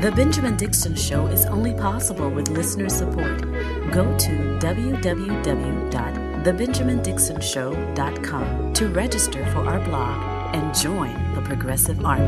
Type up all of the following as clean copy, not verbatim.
The Benjamin Dixon Show is only possible with listener support. Go to www.thebenjamindixonshow.com to register for our blog and join the Progressive Army.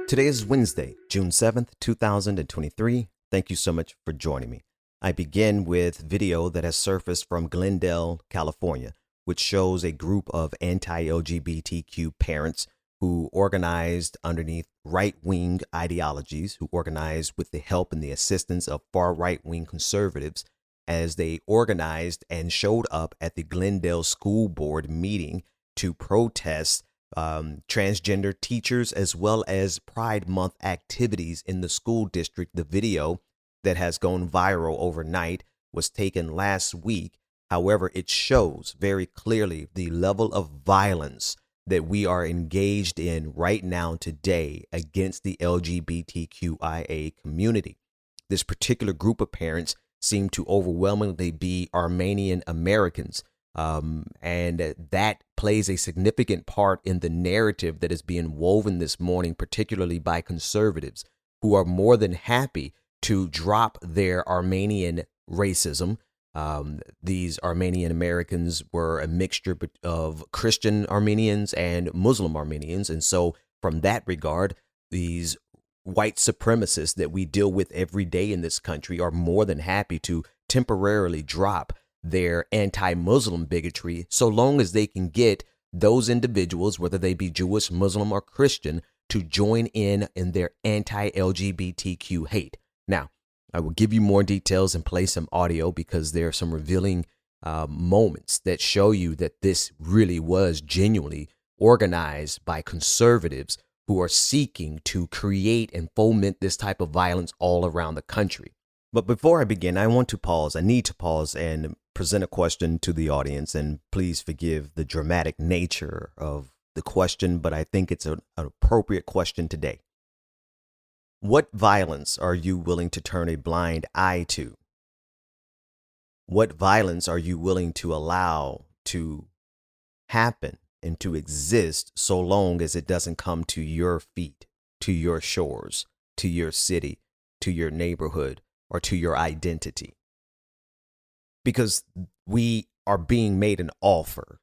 Today is Wednesday, June 7th, 2023. Thank you so much for joining me. I begin with video that has surfaced from Glendale, California, which shows a group of anti-LGBTQ parents who organized underneath right-wing ideologies, who organized with the help and the assistance of far right-wing conservatives, as they organized and showed up at the Glendale School Board meeting to protest transgender teachers as well as Pride Month activities in the school district. The video that has gone viral overnight was taken last week. However, it shows very clearly the level of violence that we are engaged in right now today against the LGBTQIA community. This particular group of parents seem to overwhelmingly be Armenian Americans, and that plays a significant part in the narrative that is being woven this morning, particularly by conservatives who are more than happy to drop their Armenian racism. These Armenian Americans were a mixture of Christian Armenians and Muslim Armenians. And so from that regard, these white supremacists that we deal with every day in this country are more than happy to temporarily drop their anti-Muslim bigotry so long as they can get those individuals, whether they be Jewish, Muslim, or Christian, to join in their anti-LGBTQ hate. Now, I will give you more details and play some audio because there are some revealing moments that show you that this really was genuinely organized by conservatives who are seeking to create and foment this type of violence all around the country. But before I begin, I need to pause and present a question to the audience. And please forgive the dramatic nature of the question, but I think it's an appropriate question today. What violence are you willing to turn a blind eye to? What violence are you willing to allow to happen and to exist so long as it doesn't come to your feet, to your shores, to your city, to your neighborhood, or to your identity? Because we are being made an offer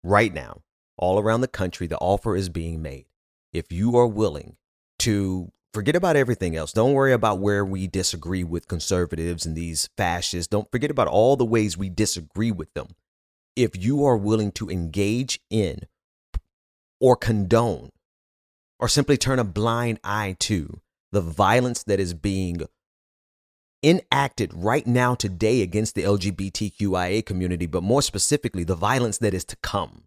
right now, all around the country. The offer is being made. If you are willing to forget about everything else. Don't worry about where we disagree with conservatives and these fascists. Don't forget about all the ways we disagree with them. If you are willing to engage in or condone or simply turn a blind eye to the violence that is being enacted right now today against the LGBTQIA community, but more specifically, the violence that is to come.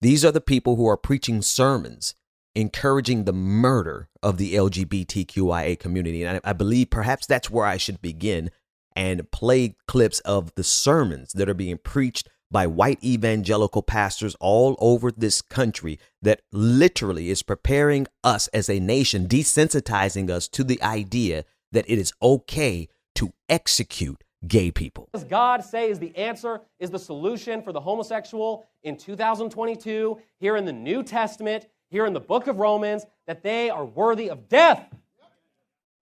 These are the people who are preaching sermons encouraging the murder of the LGBTQIA community. And I believe perhaps that's where I should begin and play clips of the sermons that are being preached by white evangelical pastors all over this country that literally is preparing us as a nation, desensitizing us to the idea that it is okay to execute gay people. Does God say is the answer, is the solution for the homosexual in 2022, here in the New Testament, here in the book of Romans, that they are worthy of death?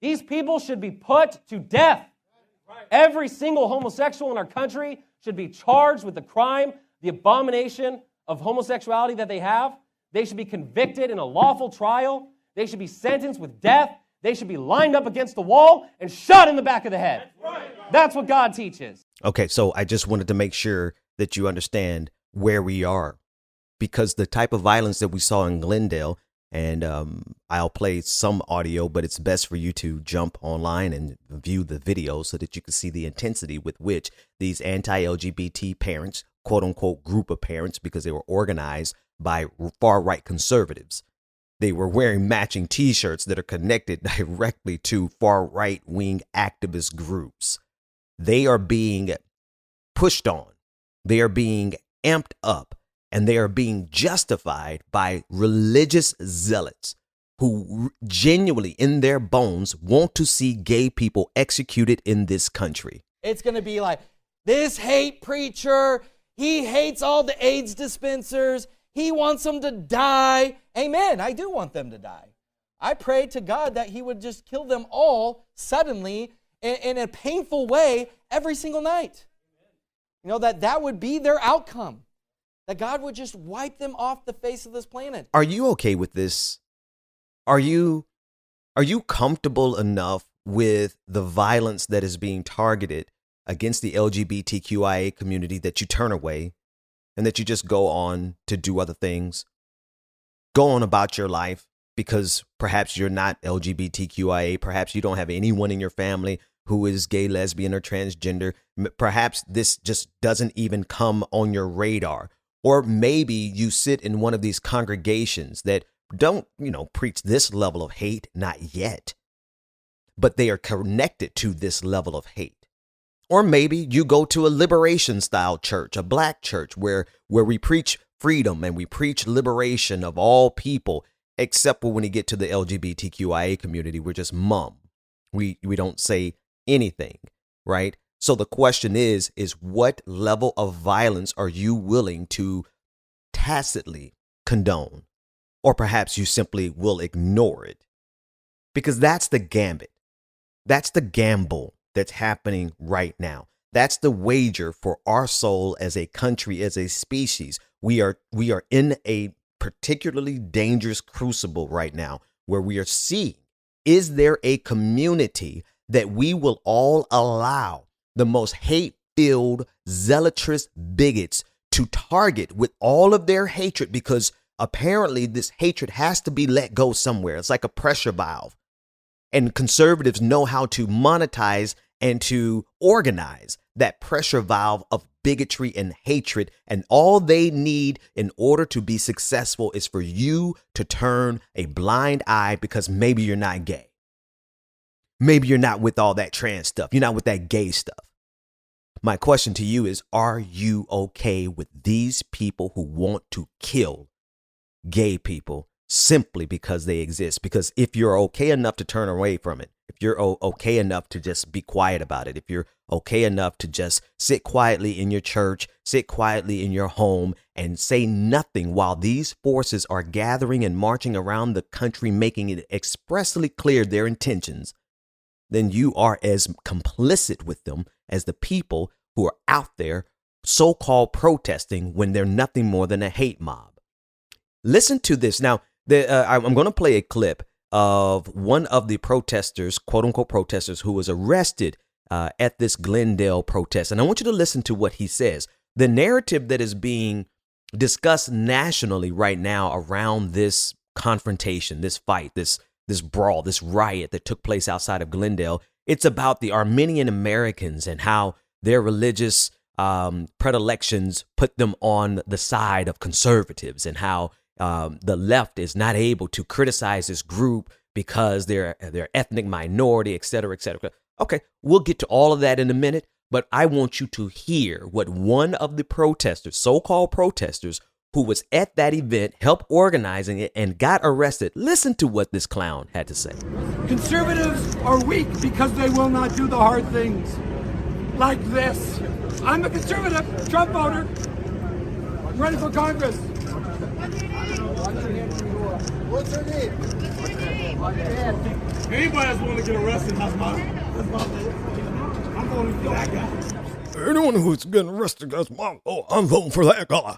These people should be put to death. Every single homosexual in our country should be charged with the crime, the abomination of homosexuality that they have. They should be convicted in a lawful trial. They should be sentenced with death. They should be lined up against the wall and shot in the back of the head. That's what God teaches. Okay, so I just wanted to make sure that you understand where we are, because the type of violence that we saw in Glendale, and I'll play some audio, but it's best for you to jump online and view the video so that you can see the intensity with which these anti-LGBT parents, quote unquote, group of parents, because they were organized by far right conservatives. They were wearing matching T-shirts that are connected directly to far right wing activist groups. They are being pushed on. They are being amped up, and they are being justified by religious zealots who genuinely in their bones want to see gay people executed in this country. It's going to be like, this hate preacher, he hates all the AIDS dispensers. He wants them to die. Amen. I do want them to die. I pray to God that he would just kill them all suddenly in a painful way every single night. You know, that would be their outcome. That God would just wipe them off the face of this planet. Are you okay with this? Are you comfortable enough with the violence that is being targeted against the LGBTQIA community that you turn away and that you just go on to do other things? Go on about your life because perhaps you're not LGBTQIA. Perhaps you don't have anyone in your family who is gay, lesbian, or transgender. Perhaps this just doesn't even come on your radar. Or maybe you sit in one of these congregations that don't, preach this level of hate, not yet, but they are connected to this level of hate. Or maybe you go to a liberation style church, a black church where we preach freedom and we preach liberation of all people, except for when you get to the LGBTQIA community, we're just mum. We don't say anything, right? So the question is what level of violence are you willing to tacitly condone? Or perhaps you simply will ignore it. Because that's the gambit. That's the gamble that's happening right now. That's the wager for our soul as a country, as a species. We are in a particularly dangerous crucible right now where we are seeing, is there a community that we will all allow the most hate-filled, zealotous bigots to target with all of their hatred, because apparently this hatred has to be let go somewhere. It's like a pressure valve. And conservatives know how to monetize and to organize that pressure valve of bigotry and hatred. And all they need in order to be successful is for you to turn a blind eye because maybe you're not gay. Maybe you're not with all that trans stuff. You're not with that gay stuff. My question to you is, are you okay with these people who want to kill gay people simply because they exist? Because if you're okay enough to turn away from it, if you're okay enough to just be quiet about it, if you're okay enough to just sit quietly in your church, sit quietly in your home and say nothing while these forces are gathering and marching around the country, making it expressly clear their intentions, then you are as complicit with them as the people who are out there so-called protesting when they're nothing more than a hate mob. Listen to this. Now, I'm going to play a clip of one of the protesters, quote unquote protesters, who was arrested at this Glendale protest. And I want you to listen to what he says. The narrative that is being discussed nationally right now around this confrontation, this fight, this brawl, this riot that took place outside of Glendale, it's about the Armenian Americans and how their religious predilections put them on the side of conservatives, and how the left is not able to criticize this group because they're ethnic minority, et cetera, et cetera. Okay, we'll get to all of that in a minute, but I want you to hear what one of the protesters, so-called protesters, who was at that event, helped organizing it, and got arrested. Listen to what this clown had to say. Conservatives are weak because they will not do the hard things like this. I'm a conservative, Trump voter, running for Congress. What's her name? Anybody that's willing to get arrested, that's my I'm voting for that guy. Anyone who's getting arrested, I'm voting for that guy.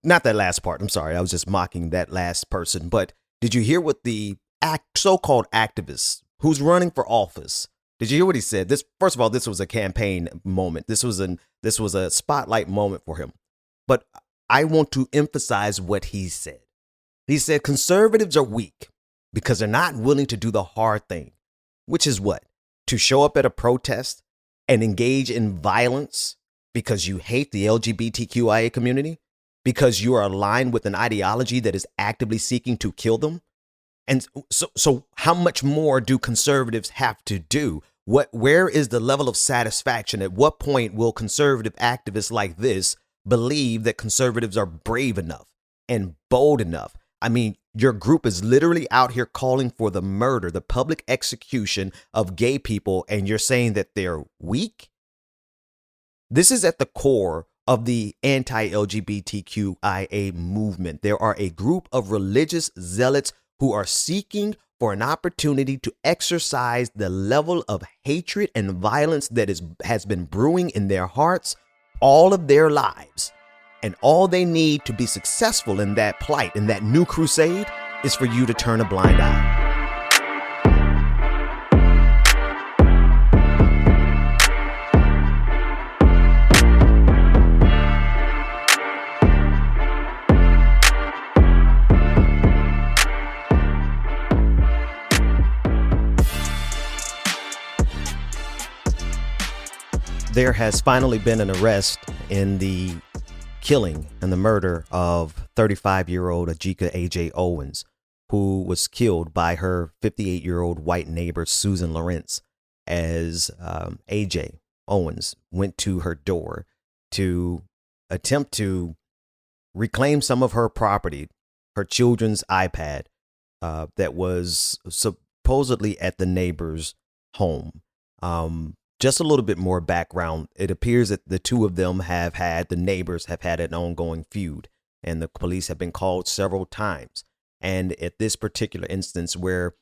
Not that last part. I'm sorry. I was just mocking that last person. But did you hear what the so-called activist who's running for office, did you hear what he said? First of all, this was a campaign moment. This was a spotlight moment for him. But I want to emphasize what he said. He said conservatives are weak because they're not willing to do the hard thing, which is what? To show up at a protest and engage in violence because you hate the LGBTQIA community, because you are aligned with an ideology that is actively seeking to kill them. And so how much more do conservatives have to do? Where is the level of satisfaction? At what point will conservative activists like this believe that conservatives are brave enough and bold enough? I mean, your group is literally out here calling for the murder, the public execution of gay people, and you're saying that they're weak? This is at the core of the anti-LGBTQIA movement. There are a group of religious zealots who are seeking for an opportunity to exercise the level of hatred and violence that has been brewing in their hearts all of their lives. And all they need to be successful in that plight, in that new crusade, is for you to turn a blind eye. There has finally been an arrest in the killing and the murder of 35-year-old Ajika A.J. Owens, who was killed by her 58-year-old white neighbor, Susan Lawrence, as A.J. Owens went to her door to attempt to reclaim some of her property, her children's iPad that was supposedly at the neighbor's home. Just a little bit more background. It appears that the two of them the neighbors have had an ongoing feud, and the police have been called several times. And at this particular instance where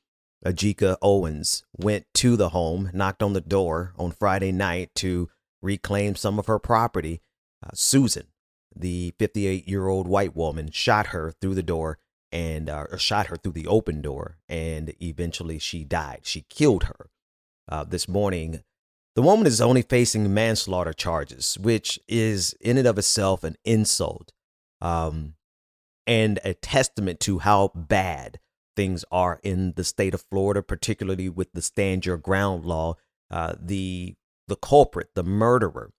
Ajika Owens went to the home, knocked on the door on Friday night to reclaim some of her property, Susan, the 58-year-old white woman, shot her through the door and shot her through the open door, and eventually she died. She killed her. This morning, the woman is only facing manslaughter charges, which is in and of itself an insult and a testament to how bad things are in the state of Florida, particularly with the stand your ground law. The culprit, the murderer,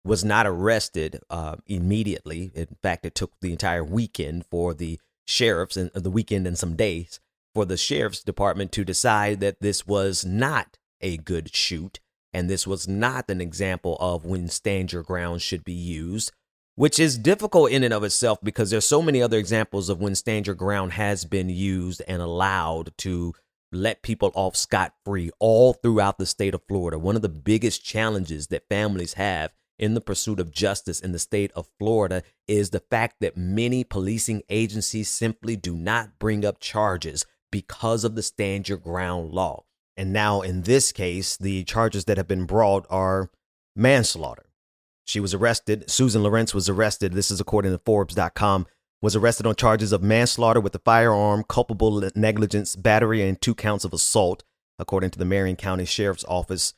was not arrested immediately. In fact, it took the entire weekend for the sheriffs, and the weekend and some days for the sheriff's department to decide that this was not a good shoot. And this was not an example of when stand your ground should be used, which is difficult in and of itself because there's so many other examples of when stand your ground has been used and allowed to let people off scot-free all throughout the state of Florida. One of the biggest challenges that families have in the pursuit of justice in the state of Florida is the fact that many policing agencies simply do not bring up charges because of the stand your ground law. And now in this case, the charges that have been brought are manslaughter. She was arrested. Susan Lawrence was arrested. This is according to Forbes.com, was arrested on charges of manslaughter with a firearm, culpable negligence, battery, and 2 counts of assault, according to the Marion County Sheriff's Office,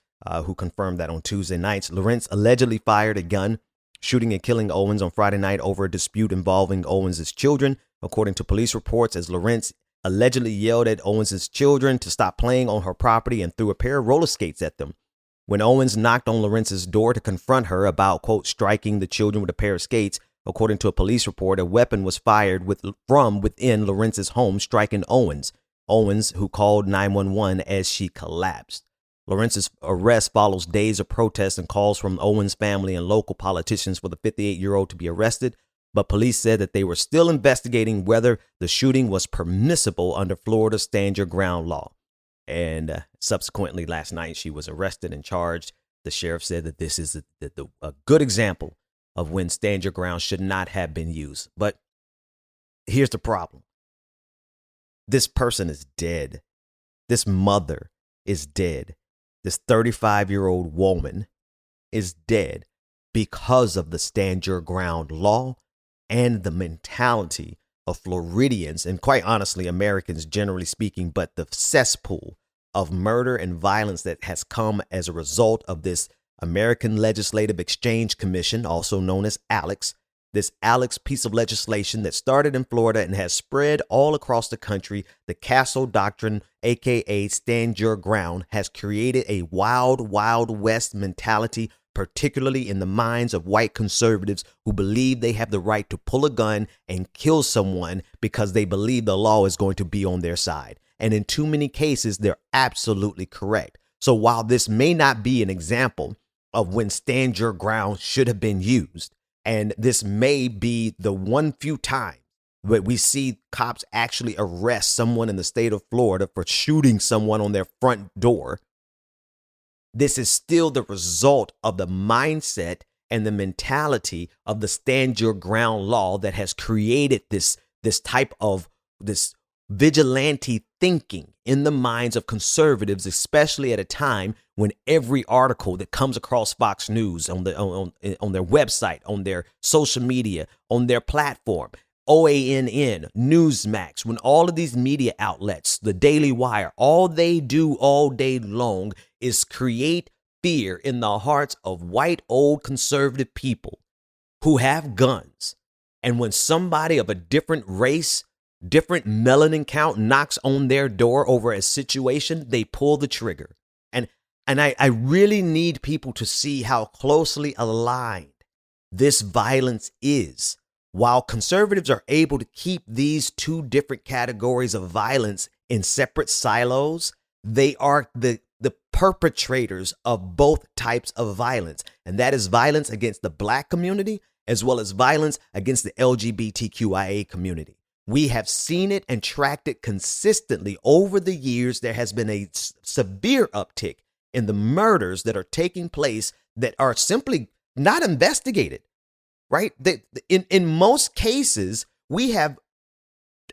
who confirmed that on Tuesday nights. Lawrence allegedly fired a gun, shooting and killing Owens on Friday night over a dispute involving Owens' children, according to police reports, as Lawrence allegedly yelled at Owens' children to stop playing on her property and threw a pair of roller skates at them. When Owens knocked on Lawrence's door to confront her about, quote, striking the children with a pair of skates, according to a police report, a weapon was fired from within Lawrence's home, striking Owens. Owens, who called 911 as she collapsed. Lawrence's arrest follows days of protests and calls from Owens' family and local politicians for the 58-year-old to be arrested. But police said that they were still investigating whether the shooting was permissible under Florida's stand your ground law. And subsequently, last night, she was arrested and charged. The sheriff said that this is a good example of when stand your ground should not have been used. But here's the problem. This person is dead. This mother is dead. This 35-year-old woman is dead because of the stand your ground law and the mentality of Floridians, and quite honestly, Americans generally speaking, but the cesspool of murder and violence that has come as a result of this American Legislative Exchange Commission, also known as ALEX, this ALEX piece of legislation that started in Florida and has spread all across the country. The Castle Doctrine, aka Stand Your Ground, has created a wild, wild west mentality, particularly in the minds of white conservatives who believe they have the right to pull a gun and kill someone because they believe the law is going to be on their side. And in too many cases, they're absolutely correct. So while this may not be an example of when stand your ground should have been used, and this may be the one few time that we see cops actually arrest someone in the state of Florida for shooting someone on their front door, this is still the result of the mindset and the mentality of the stand your ground law that has created this type of this vigilante thinking in the minds of conservatives, especially at a time when every article that comes across Fox News on their website, on their social media, on their platform, OANN, Newsmax, when all of these media outlets, the Daily Wire, all they do all day long is create fear in the hearts of white old conservative people who have guns. And when somebody of a different race, different melanin count knocks on their door over a situation, they pull the trigger. And I really need people to see how closely aligned this violence is. While conservatives are able to keep these two different categories of violence in separate silos, they are the perpetrators of both types of violence. And that is violence against the Black community as well as violence against the LGBTQIA community. We have seen it and tracked it consistently over the years. There has been a severe uptick in the murders that are taking place that are simply not investigated, right? In most cases, we have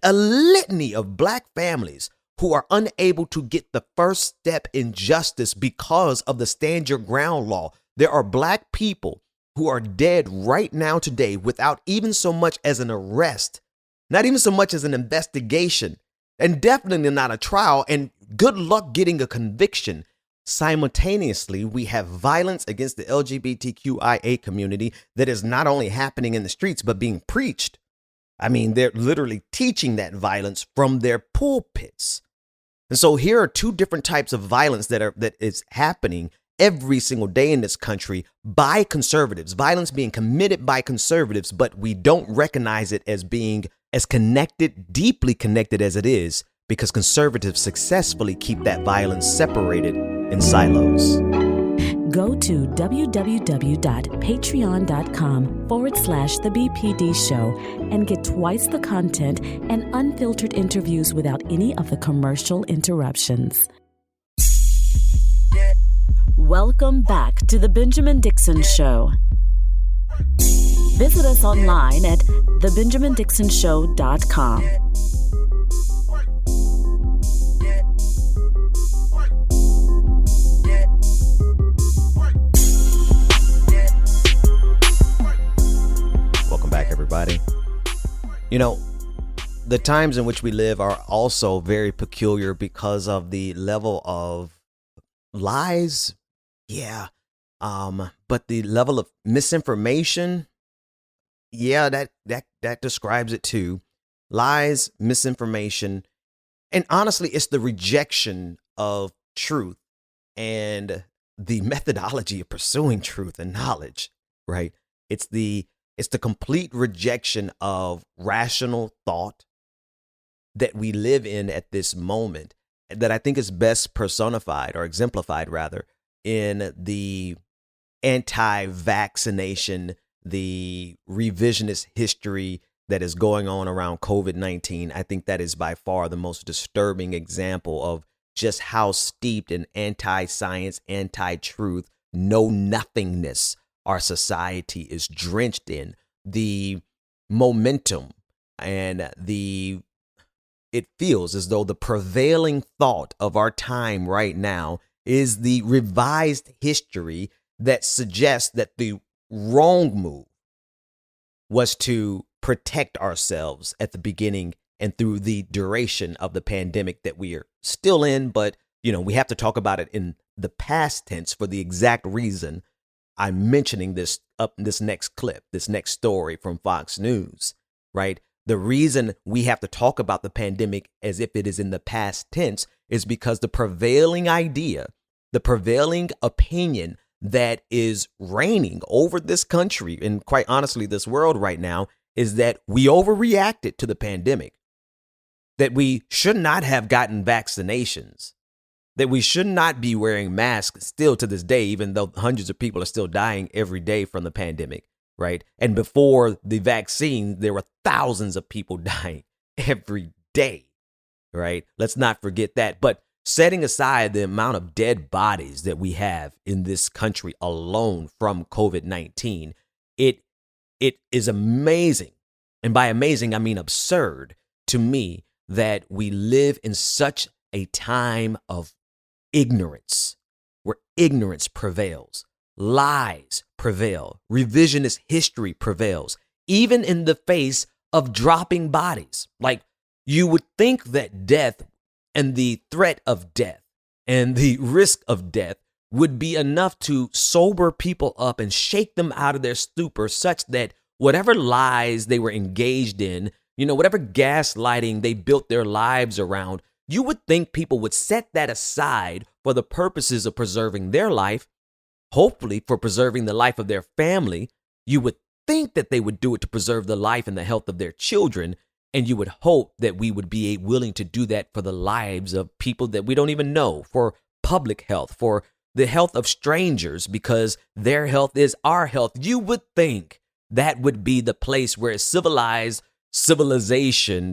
a litany of Black families who are unable to get the first step in justice because of the stand your ground law. There are Black people who are dead right now today without even so much as an arrest, not even so much as an investigation, and definitely not a trial, and good luck getting a conviction. Simultaneously, we have violence against the LGBTQIA community that is not only happening in the streets, but being preached. I mean, they're literally teaching that violence from their pulpits. And so here are two different types of violence that is happening every single day in this country by conservatives, violence being committed by conservatives, but we don't recognize it as being as connected, deeply connected as it is, because conservatives successfully keep that violence separated in silos. Go to www.patreon.com/The BPD Show and get twice the content and unfiltered interviews without any of the commercial interruptions. Welcome back to The Benjamin Dixon Show. Visit us online at thebenjamindixonshow.com. Welcome back, everybody. You know, the times in which we live are also very peculiar because of the level of lies. Yeah. But the level of misinformation, yeah, that describes it too. Lies, misinformation, and honestly, it's the rejection of truth and the methodology of pursuing truth and knowledge, right? It's the complete rejection of rational thought that we live in at this moment that I think is best personified or exemplified rather in the anti-vaccination, the revisionist history that is going on around COVID-19. I think that is by far the most disturbing example of just how steeped in anti-science, anti-truth, know-nothingness our society is drenched in. The momentum and it feels as though the prevailing thought of our time right now is the revised history that suggests that the wrong move was to protect ourselves at the beginning and through the duration of the pandemic that we are still in. But, you know, we have to talk about it in the past tense for the exact reason I'm mentioning this next clip, this next story from Fox News, right? The reason we have to talk about the pandemic as if it is in the past tense is because the prevailing idea, the prevailing opinion that is reigning over this country and quite honestly this world right now is that we overreacted to the pandemic, that we should not have gotten vaccinations, that we should not be wearing masks still to this day, even though hundreds of people are still dying every day from the pandemic, right? And before the vaccine, there were thousands of people dying every day, right? Let's not forget that. But setting aside the amount of dead bodies that we have in this country alone from COVID-19, it is amazing. And by amazing, I mean absurd to me that we live in such a time of ignorance, where ignorance prevails, lies prevail, revisionist history prevails, even in the face of dropping bodies. Like, you would think that death and the threat of death and the risk of death would be enough to sober people up and shake them out of their stupor, such that whatever lies they were engaged in, whatever gaslighting they built their lives around, you would think people would set that aside for the purposes of preserving their life, hopefully for preserving the life of their family. You would think that they would do it to preserve the life and the health of their children, and you would hope that we would be willing to do that for the lives of people that we don't even know, for public health, for the health of strangers, because their health is our health. You would think that would be the place where civilization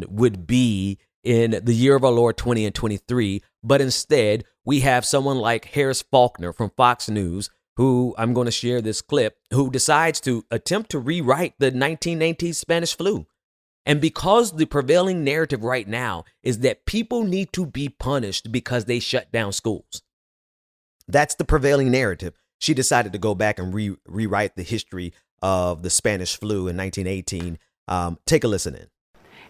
would be in the year of our Lord 2023. But instead, we have someone like Harris Faulkner from Fox News, who I'm going to share this clip, who decides to attempt to rewrite the 1919 Spanish flu. And because the prevailing narrative right now is that people need to be punished because they shut down schools. That's the prevailing narrative. She decided to go back and rewrite the history of the Spanish flu in 1918. Take a listen in.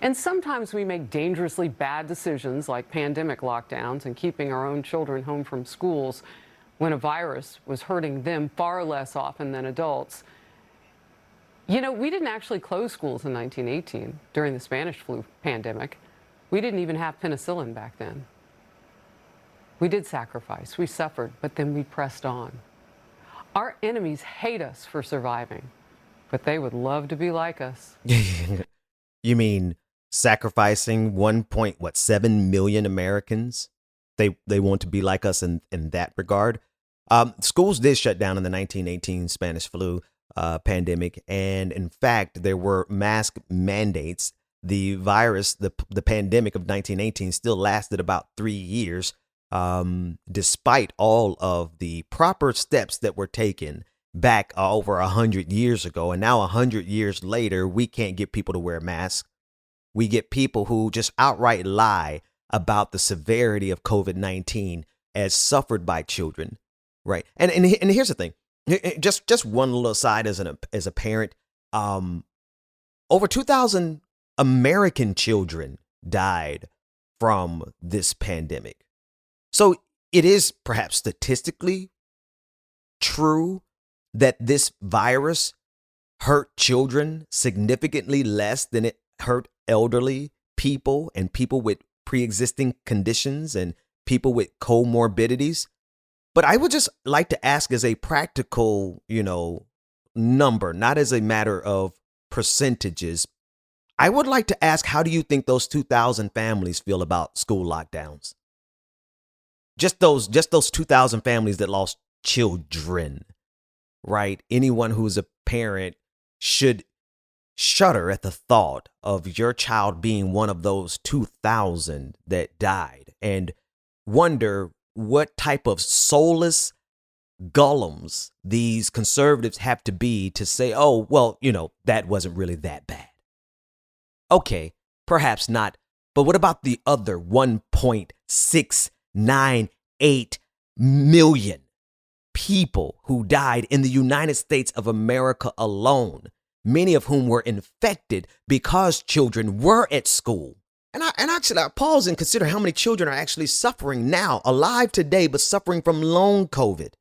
And sometimes we make dangerously bad decisions like pandemic lockdowns and keeping our own children home from schools when a virus was hurting them far less often than adults. We didn't actually close schools in 1918 during the Spanish flu pandemic. We didn't even have penicillin back then. We did sacrifice, we suffered, but then we pressed on. Our enemies hate us for surviving, but they would love to be like us. You mean sacrificing 1.7 million Americans? They want to be like us in that regard. Schools did shut down in the 1918 Spanish flu pandemic, and in fact, there were mask mandates. The virus, the pandemic of 1918, still lasted about 3 years, despite all of the proper steps that were taken back over 100 years ago. And now 100 years later, we can't get people to wear masks. We get people who just outright lie about the severity of COVID-19 as suffered by children, right? And here's the thing. Just one little aside as a parent, over 2,000 American children died from this pandemic. So it is perhaps statistically true that this virus hurt children significantly less than it hurt elderly people and people with pre-existing conditions and people with comorbidities. But I would just like to ask as a practical, number, not as a matter of percentages. I would like to ask, how do you think those 2,000 families feel about school lockdowns? Just those 2,000 families that lost children, right? Anyone who's a parent should shudder at the thought of your child being one of those 2,000 that died and wonder what type of soulless golems these conservatives have to be to say, oh, well, that wasn't really that bad. Okay, perhaps not. But what about the other 1.698 million people who died in the United States of America alone, many of whom were infected because children were at school? And actually, I pause and consider how many children are actually suffering now, alive today, but suffering from long COVID.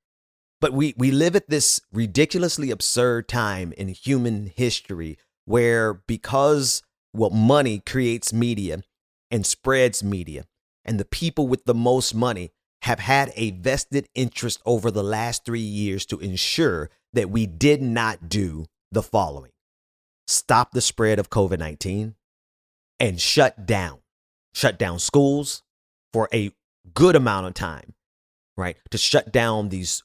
But we live at this ridiculously absurd time in human history where because money creates media and spreads media, and the people with the most money have had a vested interest over the last 3 years to ensure that we did not do the following: stop the spread of COVID-19 and shut down schools for a good amount of time, right? To shut down these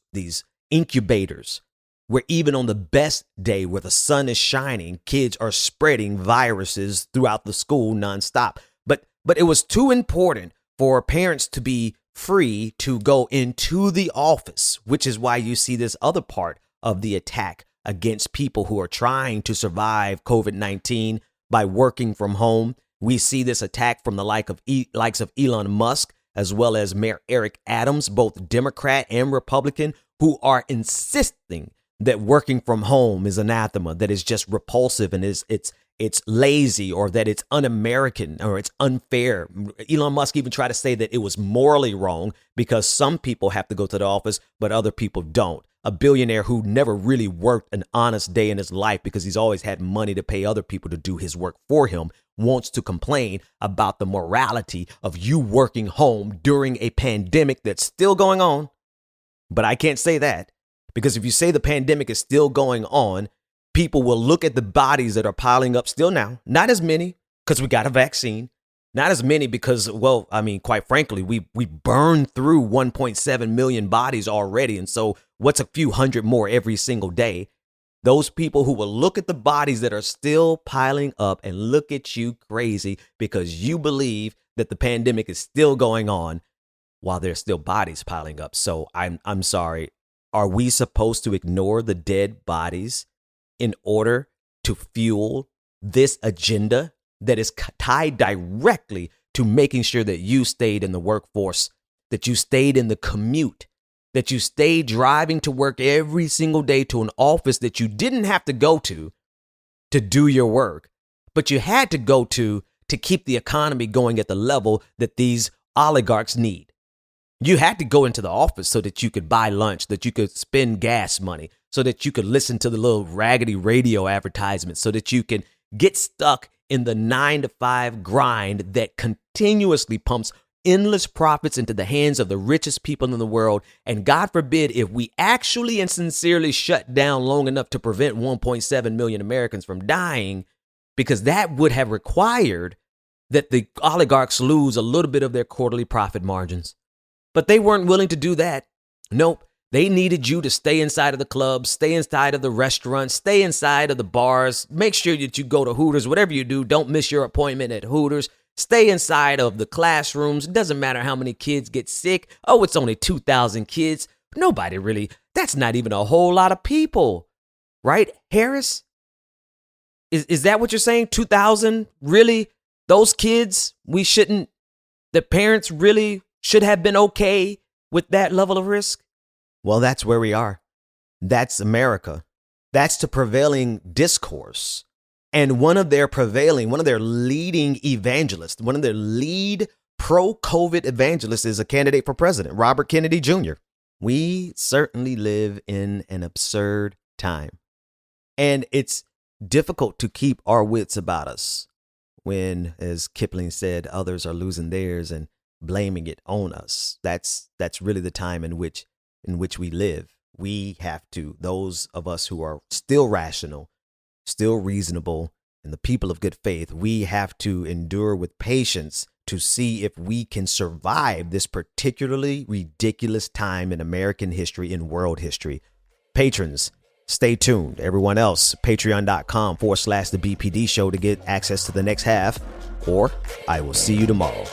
incubators where even on the best day where the sun is shining, kids are spreading viruses throughout the school nonstop. But it was too important for parents to be free to go into the office, which is why you see this other part of the attack against people who are trying to survive COVID-19 by working from home. We see this attack from the likes of Elon Musk, as well as Mayor Eric Adams, both Democrat and Republican, who are insisting that working from home is anathema, that is just repulsive and it's lazy, or that it's un-American or it's unfair. Elon Musk even tried to say that it was morally wrong because some people have to go to the office, but other people don't. A billionaire who never really worked an honest day in his life because he's always had money to pay other people to do his work for him wants to complain about the morality of you working home during a pandemic that's still going on. But I can't say that, because if you say the pandemic is still going on, people will look at the bodies that are piling up still now. Not as many because we got a vaccine. Not as many because, well, I mean, quite frankly, we burned through 1.7 million bodies already. And so what's a few hundred more every single day? Those people who will look at the bodies that are still piling up and look at you crazy because you believe that the pandemic is still going on while there's still bodies piling up. So I'm sorry. Are we supposed to ignore the dead bodies in order to fuel this agenda that is tied directly to making sure that you stayed in the workforce, that you stayed in the commute, that you stayed driving to work every single day to an office that you didn't have to go to do your work, but you had to go to keep the economy going at the level that these oligarchs need? You had to go into the office so that you could buy lunch, that you could spend gas money, so that you could listen to the little raggedy radio advertisements, so that you can get stuck in the 9-to-5 grind that continuously pumps endless profits into the hands of the richest people in the world. And God forbid if we actually and sincerely shut down long enough to prevent 1.7 million Americans from dying, because that would have required that the oligarchs lose a little bit of their quarterly profit margins. But they weren't willing to do that. Nope. They needed you to stay inside of the clubs, stay inside of the restaurants, stay inside of the bars. Make sure that you go to Hooters, whatever you do. Don't miss your appointment at Hooters. Stay inside of the classrooms. It doesn't matter how many kids get sick. Oh, it's only 2,000 kids. Nobody really, that's not even a whole lot of people. Right, Harris? Is that what you're saying? 2,000? Really? Those kids, the parents really should have been okay with that level of risk? Well, that's where we are. That's America. That's the prevailing discourse. And one of their leading evangelists, one of their lead pro-COVID evangelists is a candidate for president, Robert Kennedy Jr. We certainly live in an absurd time. And it's difficult to keep our wits about us when, as Kipling said, others are losing theirs and blaming it on us. That's really the time in which we live. We have to, those of us who are still rational, still reasonable, and the people of good faith, we have to endure with patience to see if we can survive this particularly ridiculous time in American history, in world history. Patrons, stay tuned. Everyone else, patreon.com/the BPD show to get access to the next half, or I will see you tomorrow.